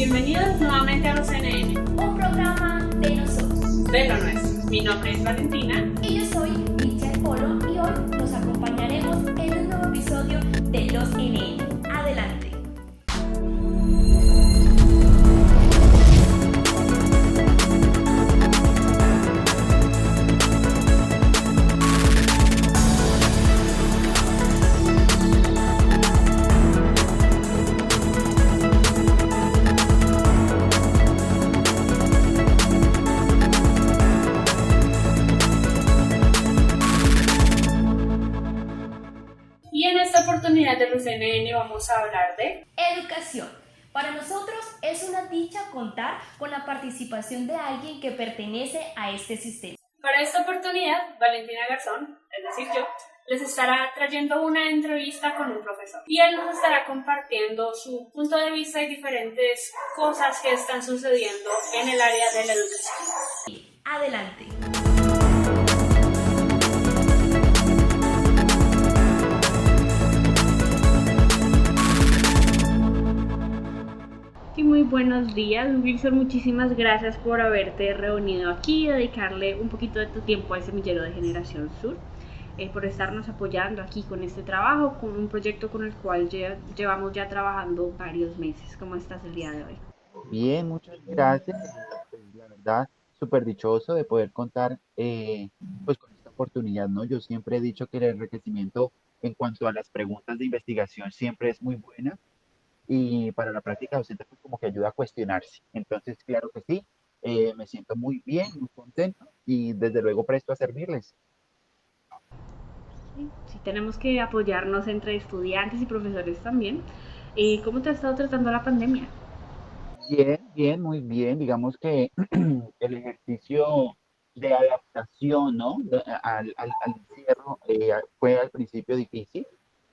Bienvenidos nuevamente a los CNN, un programa de nosotros. de lo nuestro. Mi nombre es Valentina. Y yo soy Michelle Polo y hoy los acompañaremos en un nuevo episodio de Los NN. Adelante. Y en esta oportunidad de los CNN vamos a hablar de Educación. Para nosotros es una dicha contar con la participación de alguien que pertenece a este sistema. Para esta oportunidad, Valentina Garzón, es decir yo, les estará trayendo una entrevista con un profesor. Y él nos estará compartiendo su punto de vista y diferentes cosas que están sucediendo en el área de la educación. Adelante. Y muy buenos días, Wilson. Muchísimas gracias por haberte reunido aquí y dedicarle un poquito de tu tiempo al Semillero de Generación Sur, por estarnos apoyando aquí con este trabajo, con un proyecto con el cual llevamos ya trabajando varios meses. ¿Cómo estás el día de hoy? Bien, muchas gracias. Pues, la verdad, súper dichoso de poder contar pues con esta oportunidad, ¿no? Yo siempre he dicho que el enriquecimiento en cuanto a las preguntas de investigación siempre es muy buena y para la práctica docente pues como que ayuda a cuestionarse. Entonces, claro que sí, me siento muy bien, muy contento y desde luego presto a servirles. Sí, tenemos que apoyarnos entre estudiantes y profesores también. ¿Cómo te ha estado tratando la pandemia? Bien, bien, muy bien. Digamos que el ejercicio de adaptación, ¿no? Al encierro fue al principio difícil,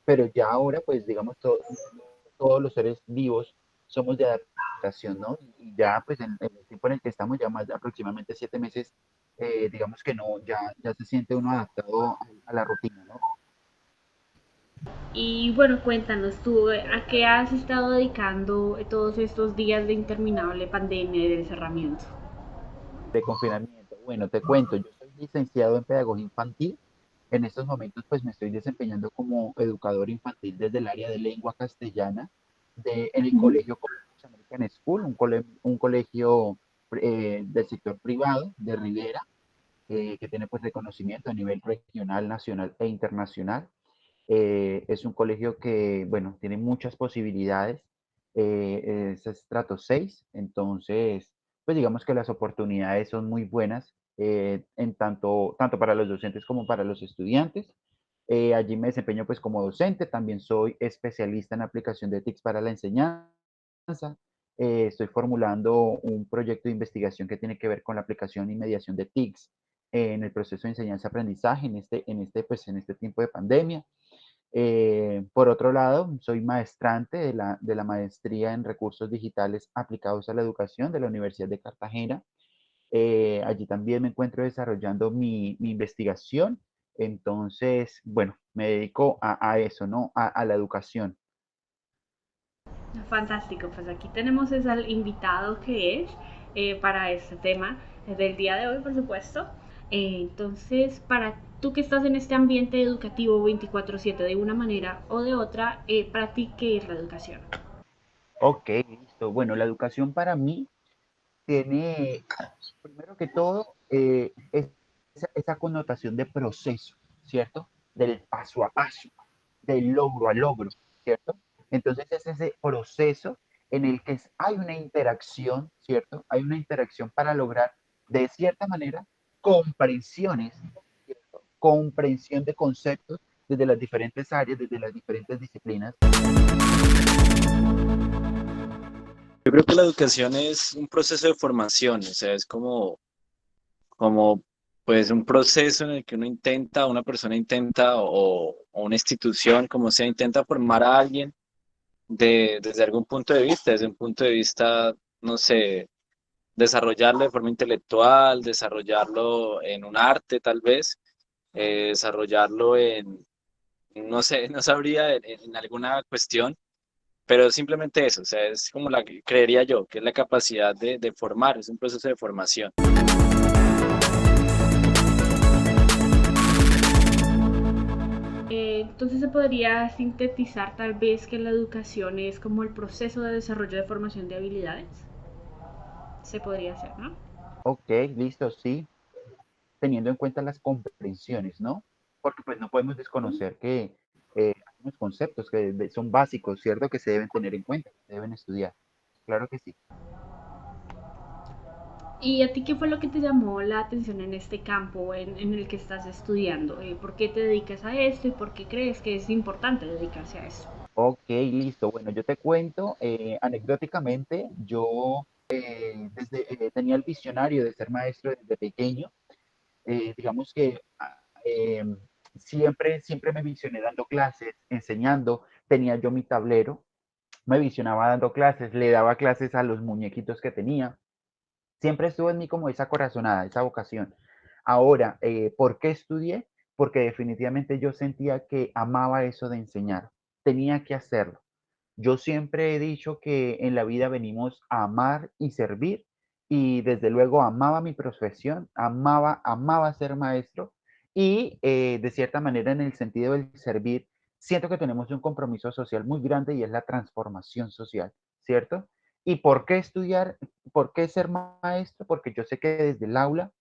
pero ya ahora, pues, digamos, todos los seres vivos somos de adaptación, ¿no? Y ya, pues, en el tiempo en el que estamos, ya más de aproximadamente 7 meses, digamos que no, ya se siente uno adaptado a la rutina, ¿no? Y bueno, cuéntanos tú, ¿a qué has estado dedicando todos estos días de interminable pandemia y de encerramiento? De confinamiento. Bueno, te cuento, yo soy licenciado en pedagogía infantil. En estos momentos, pues me estoy desempeñando como educador infantil desde el área de lengua castellana en el colegio American School, un colegio del sector privado de Rivera, que tiene pues reconocimiento a nivel regional, nacional e internacional. Es un colegio que, bueno, tiene muchas posibilidades. Es estrato 6, entonces, pues digamos que las oportunidades son muy buenas, tanto para los docentes como para los estudiantes. Allí me desempeño pues como docente, también soy especialista en aplicación de TICs para la enseñanza. Estoy formulando un proyecto de investigación que tiene que ver con la aplicación y mediación de TICs en el proceso de enseñanza-aprendizaje en este tiempo de pandemia. Por otro lado, soy maestrante de la maestría en recursos digitales aplicados a la educación de la Universidad de Cartagena. Allí también me encuentro desarrollando mi investigación. Entonces, bueno, me dedico a eso, ¿no? A la educación. Fantástico, pues aquí tenemos es al invitado que es para este tema del día de hoy, por supuesto. Entonces, para tú que estás en este ambiente educativo 24/7 de una manera o de otra, para ti, ¿qué es la educación? Ok, listo. Bueno, la educación para mí tiene, primero que todo, esa connotación de proceso, ¿cierto? Del paso a paso, del logro a logro, ¿cierto? Entonces es ese proceso en el que hay una interacción, ¿cierto? Hay una interacción para lograr, de cierta manera, comprensiones, ¿cierto? Comprensión de conceptos desde las diferentes áreas, desde las diferentes disciplinas. Yo creo que la educación es un proceso de formación, o sea, es como pues un proceso en el que una persona intenta o una institución, como sea, intenta formar a alguien desde algún punto de vista, desde un punto de vista, no sé, desarrollarlo de forma intelectual, desarrollarlo en un arte tal vez, desarrollarlo no sé, no sabría en alguna cuestión, pero simplemente eso, o sea, es como creería yo, que es la capacidad de formar, es un proceso de formación. Entonces se podría sintetizar tal vez que la educación es como el proceso de desarrollo de formación de habilidades. Se podría hacer, ¿no? Ok, listo, sí, teniendo en cuenta las comprensiones, ¿no? Porque pues no podemos desconocer que hay unos conceptos que son básicos, ¿cierto? Que se deben tener en cuenta, que se deben estudiar. Claro que sí. ¿Y a ti qué fue lo que te llamó la atención en este campo en el que estás estudiando? ¿Por qué te dedicas a esto y por qué crees que es importante dedicarse a esto? Ok, listo. Bueno, yo te cuento, anecdóticamente, yo tenía el visionario de ser maestro desde pequeño. Digamos que siempre me visioné dando clases, enseñando, tenía yo mi tablero, me visionaba dando clases, le daba clases a los muñequitos que tenía. Siempre estuvo en mí como esa corazonada, esa vocación. Ahora, ¿por qué estudié? Porque definitivamente yo sentía que amaba eso de enseñar, tenía que hacerlo. Yo siempre he dicho que en la vida venimos a amar y servir y desde luego amaba mi profesión, amaba ser maestro y de cierta manera en el sentido del servir, siento que tenemos un compromiso social muy grande y es la transformación social, ¿cierto? ¿Y por qué estudiar? ¿Por qué ser maestro? Porque yo sé que desde el aula,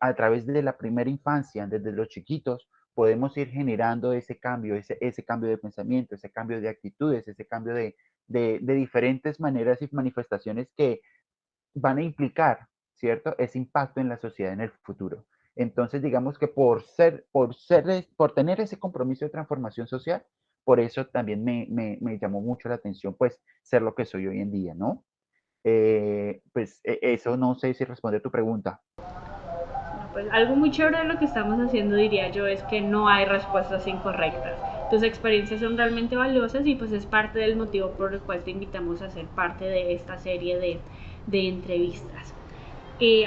a través de la primera infancia, desde los chiquitos, podemos ir generando ese cambio, ese cambio de pensamiento, ese cambio de actitudes, ese cambio de diferentes maneras y manifestaciones que van a implicar, ¿cierto? Ese impacto en la sociedad en el futuro. Entonces, digamos que por tener ese compromiso de transformación social, por eso también me llamó mucho la atención, pues, ser lo que soy hoy en día, ¿no? Pues eso no sé si responde a tu pregunta. Pues algo muy chévere de lo que estamos haciendo, diría yo, es que no hay respuestas incorrectas. Tus experiencias son realmente valiosas y pues es parte del motivo por el cual te invitamos a ser parte de esta serie de entrevistas.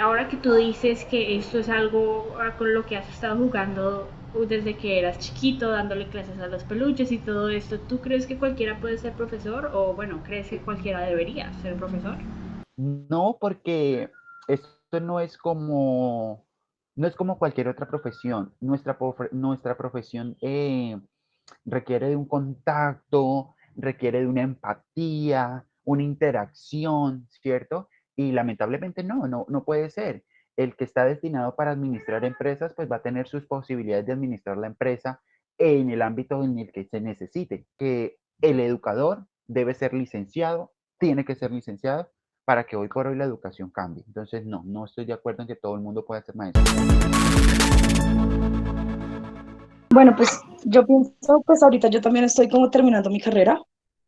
Ahora que tú dices que esto es algo con lo que has estado jugando desde que eras chiquito, dándole clases a los peluches y todo esto, ¿tú crees que cualquiera puede ser profesor o bueno, crees que cualquiera debería ser profesor? No, porque esto no es como cualquier otra profesión. Nuestra profesión requiere de un contacto, requiere de una empatía, una interacción, ¿cierto? Y lamentablemente no puede ser. El que está destinado para administrar empresas, pues va a tener sus posibilidades de administrar la empresa en el ámbito en el que se necesite. Que el educador debe ser licenciado, tiene que ser licenciado para que hoy por hoy la educación cambie. Entonces, no estoy de acuerdo en que todo el mundo pueda ser maestro. Bueno, pues yo pienso, pues ahorita yo también estoy como terminando mi carrera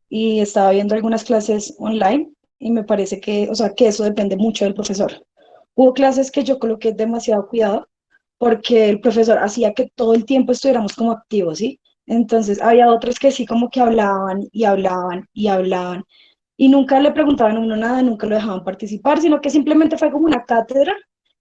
y estaba viendo algunas clases online y me parece que, o sea, que eso depende mucho del profesor. Hubo clases que yo coloqué demasiado cuidado porque el profesor hacía que todo el tiempo estuviéramos como activos, ¿sí? Entonces había otros que sí como que hablaban y hablaban y hablaban y nunca le preguntaban a uno nada, nunca lo dejaban participar, sino que simplemente fue como una cátedra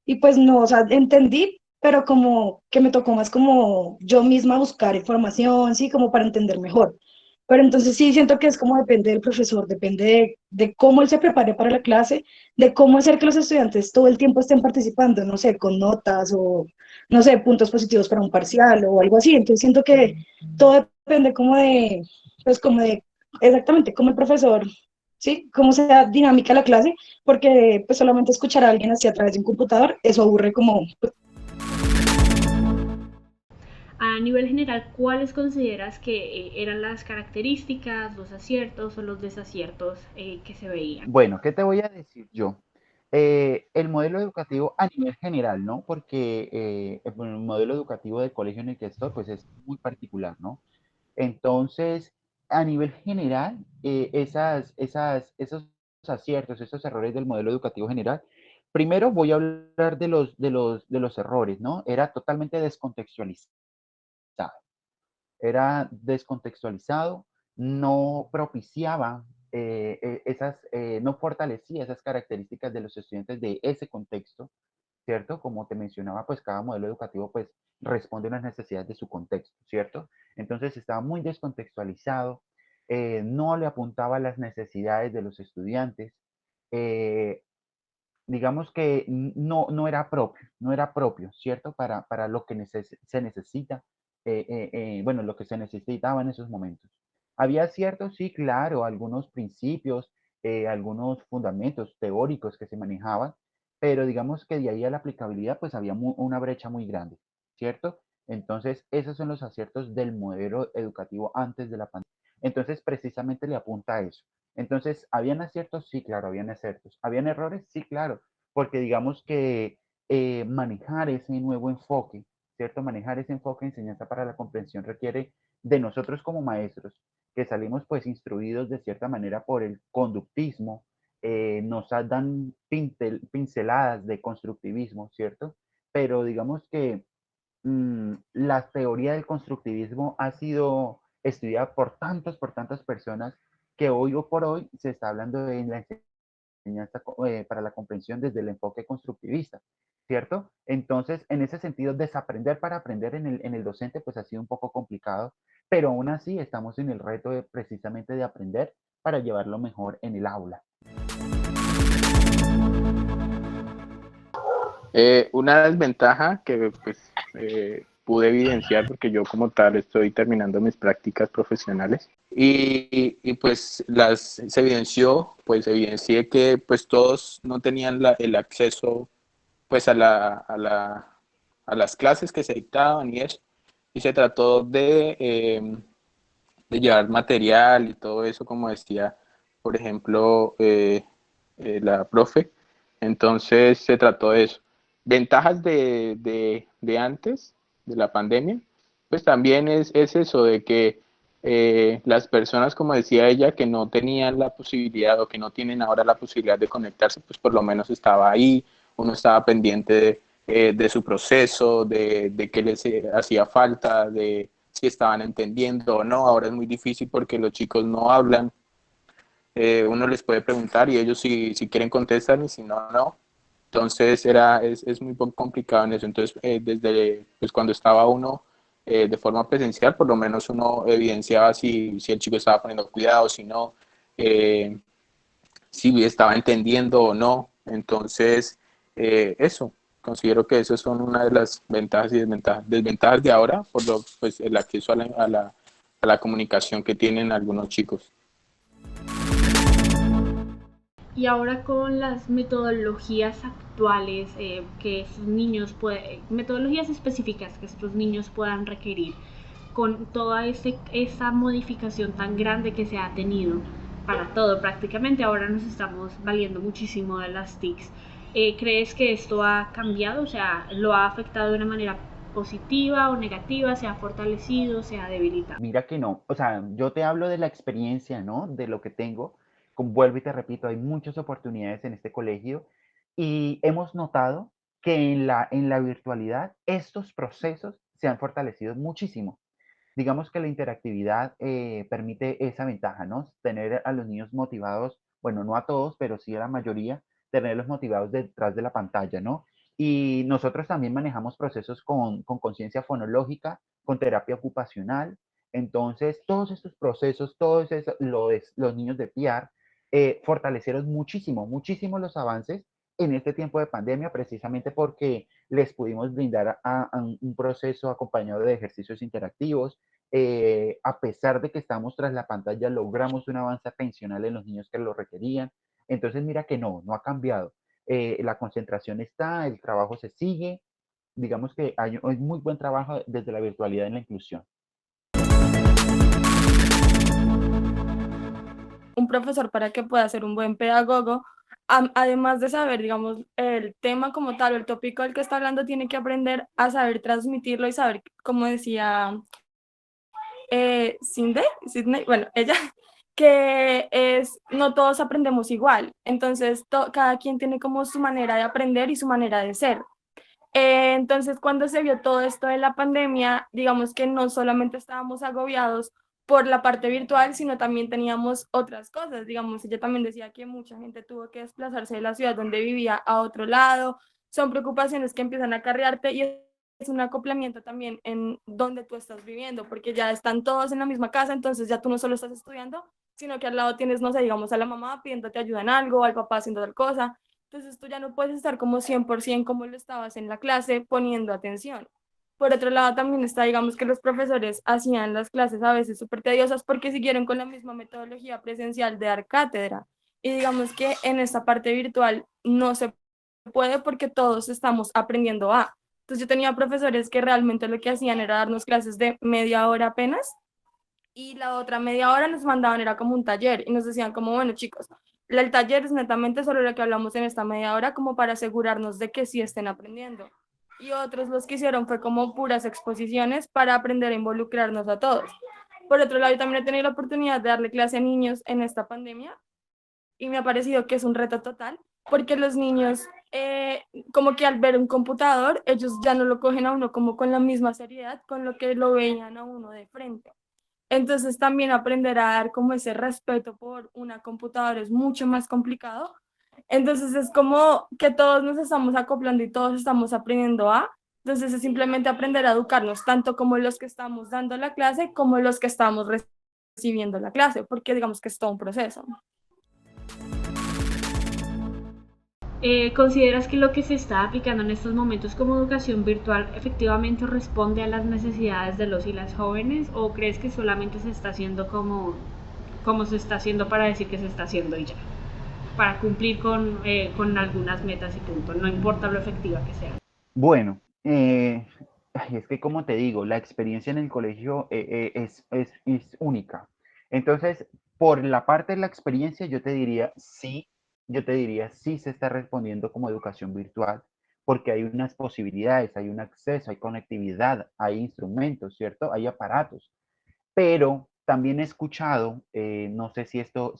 y pues no, o sea, entendí, pero como que me tocó más como yo misma buscar información, sí, como para entender mejor. Pero entonces sí siento que es como depende del profesor, depende de cómo él se prepare para la clase, de cómo hacer que los estudiantes todo el tiempo estén participando, no sé, con notas o, no sé, puntos positivos para un parcial o algo así. Entonces siento que todo depende como de, pues como de exactamente cómo el profesor, ¿sí? Cómo sea dinámica la clase, porque pues solamente escuchar a alguien así a través de un computador, eso aburre como. A nivel general, ¿cuáles consideras que eran las características, los aciertos o los desaciertos que se veían? Bueno, ¿qué te voy a decir yo? El modelo educativo a nivel general, ¿no? Porque bueno, el modelo educativo del colegio en el que estoy, pues es muy particular, ¿no? Entonces, a nivel general, esos aciertos, esos errores del modelo educativo general, primero voy a hablar de los errores, ¿no? Era descontextualizado, no propiciaba no fortalecía esas características de los estudiantes de ese contexto, ¿cierto? Como te mencionaba, pues cada modelo educativo pues responde a las necesidades de su contexto, ¿cierto? Entonces estaba muy descontextualizado, no le apuntaba a las necesidades de los estudiantes. eh, digamos que no era propio, no era propio, ¿cierto? Para lo que se necesita, bueno, lo que se necesitaba en esos momentos. Había ciertos, sí, claro, algunos principios, algunos fundamentos teóricos que se manejaban, pero digamos que de ahí a la aplicabilidad, pues había una brecha muy grande, ¿cierto? Entonces, esos son los aciertos del modelo educativo antes de la pandemia. Entonces, precisamente le apunta a eso. Entonces, ¿habían aciertos? Sí, claro, habían aciertos. ¿Habían errores? Sí, claro, porque digamos que manejar ese nuevo enfoque, ¿cierto? Manejar ese enfoque de enseñanza para la comprensión requiere de nosotros como maestros, que salimos pues instruidos de cierta manera por el conductismo, nos dan pinceladas de constructivismo, ¿cierto? Pero digamos que la teoría del constructivismo ha sido estudiada por tantas personas que hoy o por hoy se está hablando de la enseñanza para la comprensión desde el enfoque constructivista, ¿cierto? Entonces, en ese sentido, desaprender para aprender en el docente, pues ha sido un poco complicado, pero aún así estamos en el reto de precisamente de aprender para llevarlo mejor en el aula. Una desventaja que pues pude evidenciar porque yo como tal estoy terminando mis prácticas profesionales y pues se evidenció, pues evidencié que pues todos no tenían el acceso pues a las clases que se dictaban y eso, y se trató de llevar material y todo eso, como decía, por ejemplo, la profe. Entonces se trató de eso. Ventajas de antes, de la pandemia, pues también es eso, de que las personas, como decía ella, que no tenían la posibilidad o que no tienen ahora la posibilidad de conectarse, pues por lo menos estaba ahí, uno estaba pendiente de su proceso, de qué les hacía falta, de si estaban entendiendo o no. Ahora es muy difícil porque los chicos no hablan. Uno les puede preguntar y ellos si quieren contestan y si no, no. Entonces es muy complicado en eso. Entonces, desde pues, cuando estaba uno de forma presencial, por lo menos uno evidenciaba si el chico estaba poniendo cuidado, si no, eh, si estaba entendiendo o no. Entonces, eso, considero que esas son una de las ventajas y desventajas. Desventajas de ahora, por pues, el acceso a la comunicación que tienen algunos chicos. Y ahora con las metodologías actuales que estos niños pueden, metodologías específicas que estos niños puedan requerir, con toda esa modificación tan grande que se ha tenido para todo prácticamente, ahora nos estamos valiendo muchísimo de las TICs. ¿Crees que esto ha cambiado? O sea, ¿lo ha afectado de una manera positiva o negativa? ¿Se ha fortalecido? ¿Se ha debilitado? Mira que no, o sea, yo te hablo de la experiencia, ¿no? De lo que tengo. Vuelvo y te repito, hay muchas oportunidades en este colegio y hemos notado que en la virtualidad estos procesos se han fortalecido muchísimo. Digamos que la interactividad permite esa ventaja, ¿no? Tener a los niños motivados, bueno, no a todos, pero sí a la mayoría, tenerlos motivados detrás de la pantalla, ¿no? Y nosotros también manejamos procesos con conciencia fonológica, con terapia ocupacional. Entonces, todos estos procesos, todos los niños de PIAR, fortalecieron muchísimo, muchísimo los avances en este tiempo de pandemia, precisamente porque les pudimos brindar a un proceso acompañado de ejercicios interactivos. A pesar de que estamos tras la pantalla, logramos un avance atencional en los niños que lo requerían. Entonces, mira que no ha cambiado. La concentración está, el trabajo se sigue. Digamos que hay muy buen trabajo desde la virtualidad en la inclusión. Un profesor para que pueda ser un buen pedagogo, además de saber, digamos, el tema como tal o el tópico del que está hablando, tiene que aprender a saber transmitirlo y saber, como decía Sidney, bueno, ella, que no todos aprendemos igual, entonces cada quien tiene como su manera de aprender y su manera de ser. Entonces, cuando se vio todo esto de la pandemia, digamos que no solamente estábamos agobiados por la parte virtual, sino también teníamos otras cosas. Digamos, ella también decía que mucha gente tuvo que desplazarse de la ciudad donde vivía a otro lado. Son preocupaciones que empiezan a acarrearte y un acoplamiento también en donde tú estás viviendo, porque ya están todos en la misma casa, entonces ya tú no solo estás estudiando, sino que al lado tienes, no sé, digamos a la mamá pidiéndote ayuda en algo, al papá haciendo tal cosa, entonces tú ya no puedes estar como 100% como lo estabas en la clase poniendo atención. Por otro lado, también está, digamos, que los profesores hacían las clases a veces súper tediosas porque siguieron con la misma metodología presencial de dar cátedra. Y digamos que en esta parte virtual no se puede porque todos estamos aprendiendo a. Entonces yo tenía profesores que realmente lo que hacían era darnos clases de media hora apenas y la otra media hora nos mandaban, era como un taller y nos decían como, bueno chicos, el taller es netamente sobre lo que hablamos en esta media hora como para asegurarnos de que sí estén aprendiendo. Y otros los que hicieron fue como puras exposiciones para aprender a involucrarnos a todos. Por otro lado, yo también he tenido la oportunidad de darle clase a niños en esta pandemia y me ha parecido que es un reto total porque los niños como que al ver un computador ellos ya no lo cogen a uno como con la misma seriedad con lo que lo veían a uno de frente. Entonces también aprender a dar como ese respeto por una computadora es mucho más complicado. Entonces es como que todos nos estamos acoplando y todos estamos aprendiendo a. Entonces es simplemente aprender a educarnos, tanto como los que estamos dando la clase como los que estamos recibiendo la clase, porque digamos que es todo un proceso. ¿Consideras que lo que se está aplicando en estos momentos como educación virtual efectivamente responde a las necesidades de los y las jóvenes o crees que solamente se está haciendo como se está haciendo para decir que se está haciendo y ya? Para cumplir con algunas metas y punto, no importa lo efectiva que sea. Bueno, es que como te digo, la experiencia en el colegio es única. Entonces, por la parte de la experiencia, yo te diría sí se está respondiendo como educación virtual, porque hay unas posibilidades, hay un acceso, hay conectividad, hay instrumentos, ¿cierto? Hay aparatos. Pero también he escuchado, no sé si esto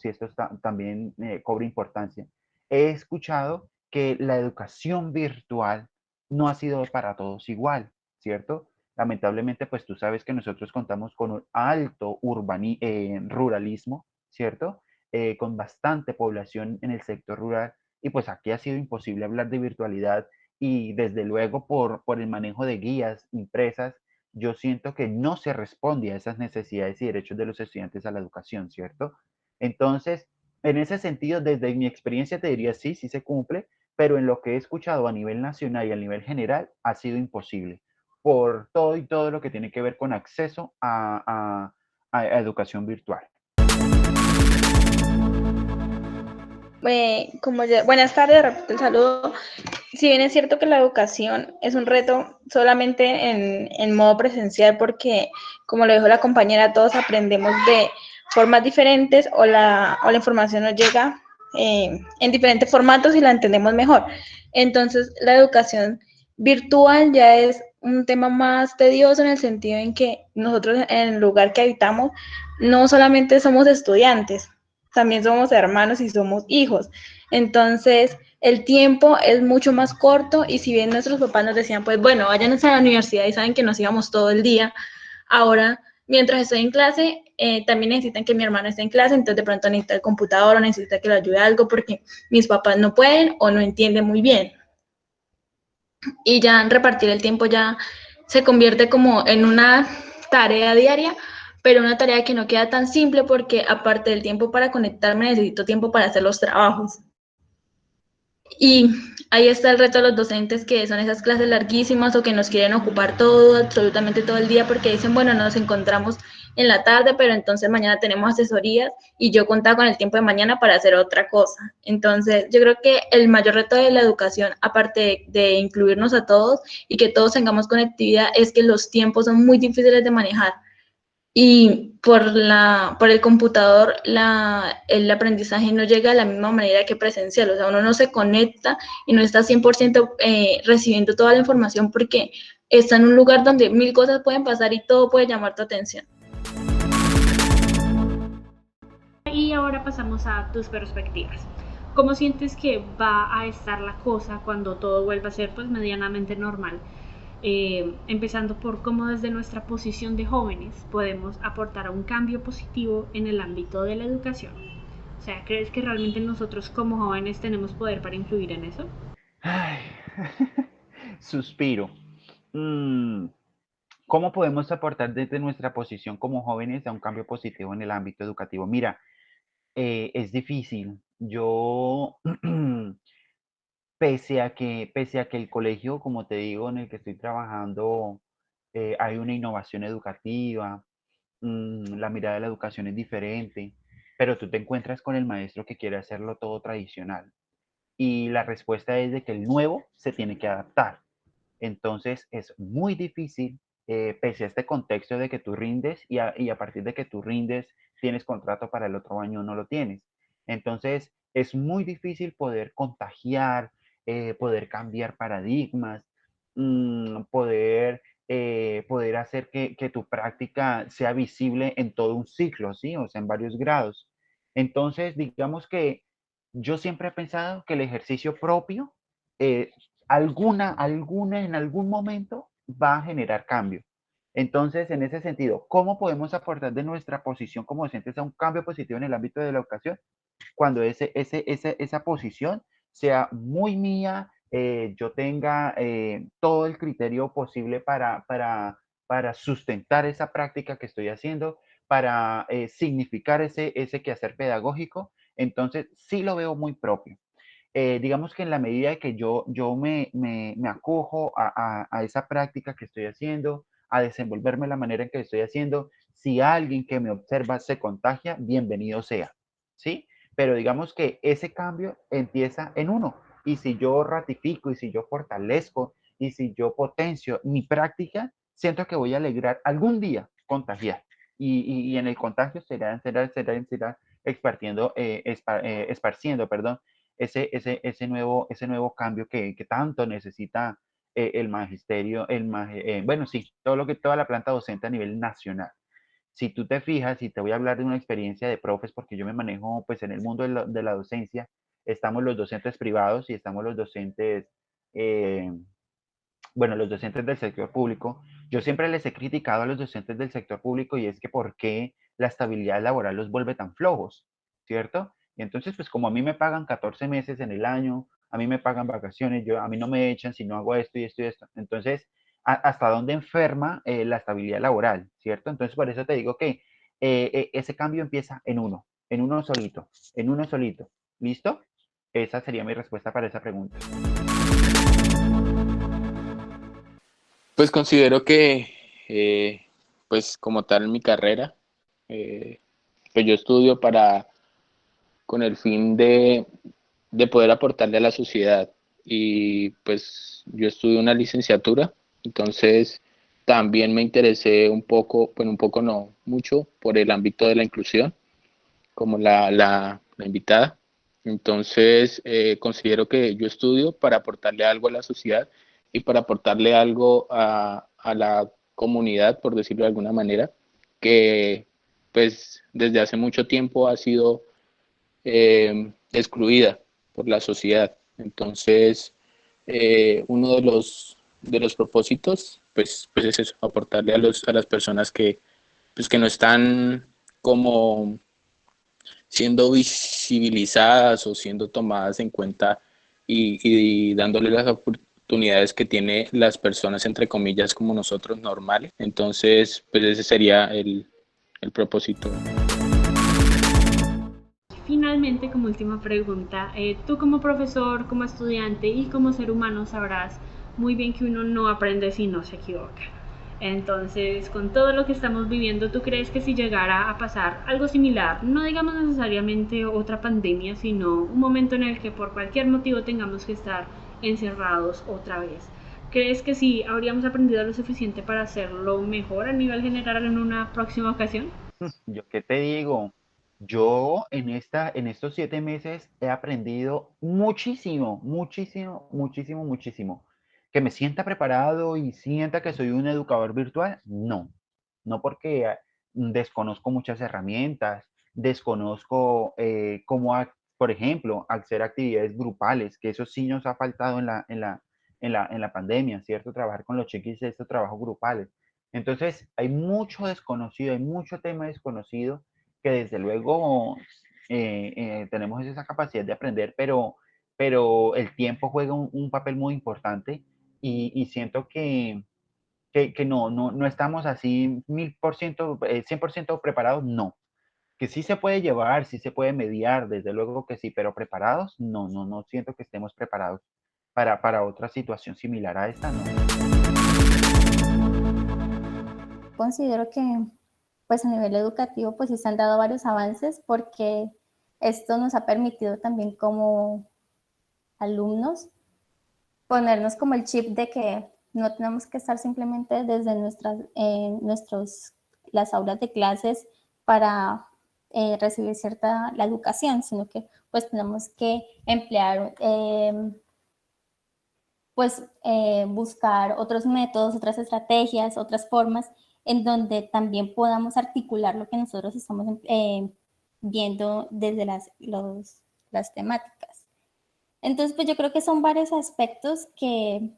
también cobra importancia, he escuchado que la educación virtual no ha sido para todos igual, ¿cierto? Lamentablemente, pues tú sabes que nosotros contamos con un alto ruralismo, ¿cierto? Con bastante población en el sector rural y pues aquí ha sido imposible hablar de virtualidad y desde luego por el manejo de guías impresas yo siento que no se responde a esas necesidades y derechos de los estudiantes a la educación, ¿cierto? Entonces, en ese sentido, desde mi experiencia te diría sí, sí se cumple, pero en lo que he escuchado a nivel nacional y a nivel general ha sido imposible por todo y todo lo que tiene que ver con acceso a educación virtual. Buenas tardes, repito el saludo. Si bien es cierto que la educación es un reto solamente en modo presencial, porque como lo dijo la compañera, todos aprendemos de formas diferentes o la información nos llega en diferentes formatos y la entendemos mejor. Entonces, la educación virtual ya es un tema más tedioso en el sentido en que nosotros en el lugar que habitamos no solamente somos estudiantes, también somos hermanos y somos hijos. Entonces, el tiempo es mucho más corto y si bien nuestros papás nos decían, pues bueno, váyanse a la universidad y saben que nos íbamos todo el día, ahora, mientras estoy en clase, también necesitan que mi hermano esté en clase, entonces de pronto necesita el computador o necesita que le ayude algo porque mis papás no pueden o no entienden muy bien. Y ya en repartir el tiempo ya se convierte como en una tarea diaria, pero una tarea que no queda tan simple porque aparte del tiempo para conectarme, necesito tiempo para hacer los trabajos. Y ahí está el reto de los docentes, que son esas clases larguísimas o que nos quieren ocupar todo, absolutamente todo el día, porque dicen, bueno, nos encontramos en la tarde, pero entonces mañana tenemos asesorías y yo contaba con el tiempo de mañana para hacer otra cosa. Entonces, yo creo que el mayor reto de la educación, aparte de incluirnos a todos y que todos tengamos conectividad, es que los tiempos son muy difíciles de manejar. Y por el computador el aprendizaje no llega de la misma manera que presencial, o sea, uno no se conecta y no está 100% recibiendo toda la información porque está en un lugar donde 1000 cosas pueden pasar y todo puede llamar tu atención. Y ahora pasamos a tus perspectivas. ¿Cómo sientes que va a estar la cosa cuando todo vuelva a ser pues medianamente normal? Empezando por cómo desde nuestra posición de jóvenes podemos aportar a un cambio positivo en el ámbito de la educación. O sea, ¿crees que realmente nosotros como jóvenes tenemos poder para influir en eso? Ay, suspiro. mm, ¿cómo podemos aportar desde nuestra posición como jóvenes a un cambio positivo en el ámbito educativo? Mira, es difícil. Yo, pese a que el colegio, como te digo, en el que estoy trabajando, hay una innovación educativa, la mirada de la educación es diferente, pero tú te encuentras con el maestro que quiere hacerlo todo tradicional. Y la respuesta es de que el nuevo se tiene que adaptar. Entonces es muy difícil, pese a este contexto de que tú rindes y a partir de que tú rindes, tienes contrato para el otro año o no lo tienes. Entonces es muy difícil poder contagiar, poder cambiar paradigmas, poder hacer que tu práctica sea visible en todo un ciclo, ¿sí? O sea, en varios grados. Entonces, digamos que yo siempre he pensado que el ejercicio propio eh, en algún momento va a generar cambio. Entonces, en ese sentido, ¿cómo podemos aportar de nuestra posición como docentes a un cambio positivo en el ámbito de la educación? Cuando esa posición sea muy mía, yo tenga todo el criterio posible para sustentar esa práctica que estoy haciendo, para significar ese quehacer pedagógico, entonces sí lo veo muy propio. Digamos que en la medida de que yo me acojo a esa práctica que estoy haciendo, a desenvolverme de la manera en que estoy haciendo, si alguien que me observa se contagia, bienvenido sea, ¿sí? Pero digamos que ese cambio empieza en uno. Y si yo ratifico y si yo fortalezco y si yo potencio mi práctica, siento que voy a alegrar algún día contagiar. Y en el contagio será esparciendo, perdón, ese nuevo cambio que tanto necesita el magisterio, bueno, sí, toda la planta docente a nivel nacional. Si tú te fijas, y te voy a hablar de una experiencia de profes, porque yo me manejo pues en el mundo de la docencia, estamos los docentes privados y estamos los docentes, eh, bueno, los docentes del sector público. Yo siempre les he criticado a los docentes del sector público y es que por qué la estabilidad laboral los vuelve tan flojos, ¿cierto? Y entonces, pues como a mí me pagan 14 meses en el año, a mí me pagan vacaciones, a mí no me echan si no hago esto y esto y esto. Entonces, ¿hasta dónde enferma la estabilidad laboral, ¿cierto? Entonces, por eso te digo que ese cambio empieza en uno solito, en uno solito. ¿Listo? Esa sería mi respuesta para esa pregunta. Pues considero que, pues como tal en mi carrera, pues yo estudio con el fin de poder aportarle a la sociedad. Y pues yo estudio una licenciatura, entonces también me interesé un poco, bueno, un poco no, mucho por el ámbito de la inclusión, como la invitada. Entonces, considero que yo estudio para aportarle algo a la sociedad y para aportarle algo a la comunidad, por decirlo de alguna manera, que pues desde hace mucho tiempo ha sido excluida por la sociedad. Entonces, uno de los propósitos, pues es eso, aportarle a las personas que no están como siendo visibilizadas o siendo tomadas en cuenta y dándole las oportunidades que tiene las personas, entre comillas, como nosotros, normales. Entonces, pues ese sería el propósito. Finalmente, como última pregunta, tú como profesor, como estudiante y como ser humano sabrás muy bien que uno no aprende si no se equivoca. Entonces, con todo lo que estamos viviendo, ¿tú crees que si llegara a pasar algo similar, no digamos necesariamente otra pandemia, sino un momento en el que por cualquier motivo tengamos que estar encerrados otra vez, crees que sí habríamos aprendido lo suficiente para hacerlo mejor a nivel general en una próxima ocasión? Yo qué te digo, yo en estos 7 meses he aprendido muchísimo, muchísimo, muchísimo, muchísimo. Que me sienta preparado y sienta que soy un educador virtual, no. No porque desconozco muchas herramientas, desconozco por ejemplo, hacer actividades grupales, que eso sí nos ha faltado en la pandemia, ¿cierto? Trabajar con los chiquis, estos trabajos grupales. Entonces, hay mucho desconocido, hay mucho tema desconocido que desde luego tenemos esa capacidad de aprender, pero el tiempo juega un papel muy importante y siento que no estamos así 1000%, 100% preparados, no. Que sí se puede llevar, sí se puede mediar, desde luego que sí, pero preparados, no siento que estemos preparados para otra situación similar a esta, no. Considero que pues a nivel educativo pues sí se han dado varios avances porque esto nos ha permitido también como alumnos ponernos como el chip de que no tenemos que estar simplemente desde las aulas de clases para recibir la educación, sino que pues tenemos que emplear, buscar otros métodos, otras estrategias, otras formas en donde también podamos articular lo que nosotros estamos viendo desde las temáticas. Entonces, pues yo creo que son varios aspectos que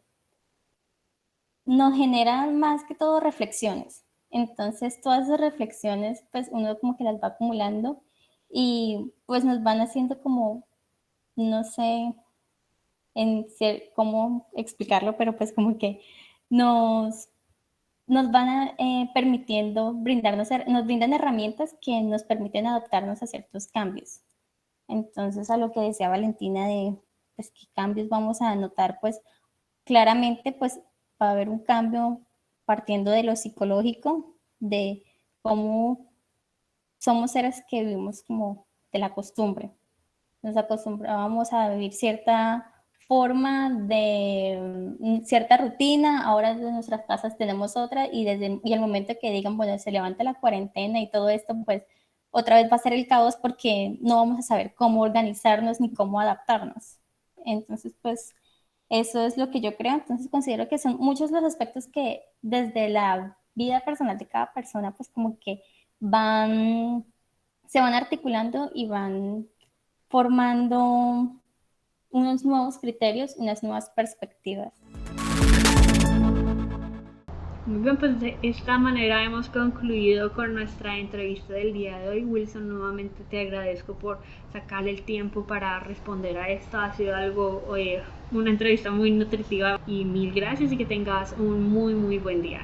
nos generan más que todo reflexiones. Entonces, todas esas reflexiones, pues uno como que las va acumulando y pues nos van haciendo como, no sé cómo explicarlo, pero pues como que nos van permitiendo nos brindan herramientas que nos permiten adaptarnos a ciertos cambios. Entonces, a lo que decía Valentina de pues, qué cambios vamos a notar, pues claramente pues va a haber un cambio partiendo de lo psicológico, de cómo somos seres que vivimos como de la costumbre. Nos acostumbrábamos a vivir cierta forma de cierta rutina, ahora desde nuestras casas tenemos otra y el momento que digan, bueno, se levanta la cuarentena y todo esto, pues otra vez va a ser el caos porque no vamos a saber cómo organizarnos ni cómo adaptarnos. Entonces, pues eso es lo que yo creo. Entonces considero que son muchos los aspectos que desde la vida personal de cada persona, pues como que se van articulando y van formando unos nuevos criterios, unas nuevas perspectivas. Muy bien, pues de esta manera hemos concluido con nuestra entrevista del día de hoy. Wilson, nuevamente te agradezco por sacar el tiempo para responder a esto. Ha sido una entrevista muy nutritiva y mil gracias y que tengas un muy, muy buen día.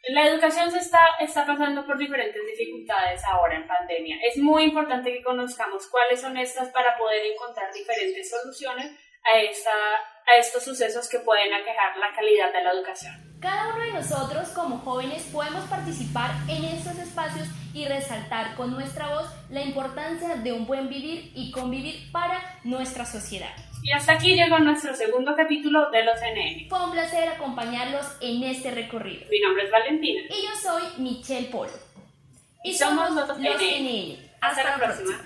La educación está pasando por diferentes dificultades ahora en pandemia. Es muy importante que conozcamos cuáles son estas para poder encontrar diferentes soluciones a estos sucesos que pueden aquejar la calidad de la educación. Cada uno de nosotros como jóvenes podemos participar en estos espacios y resaltar con nuestra voz la importancia de un buen vivir y convivir para nuestra sociedad. Y hasta aquí llegó nuestro segundo capítulo de Los NN. Fue un placer acompañarlos en este recorrido. Mi nombre es Valentina. Y yo soy Michelle Polo. Y somos los NN. Hasta la próxima.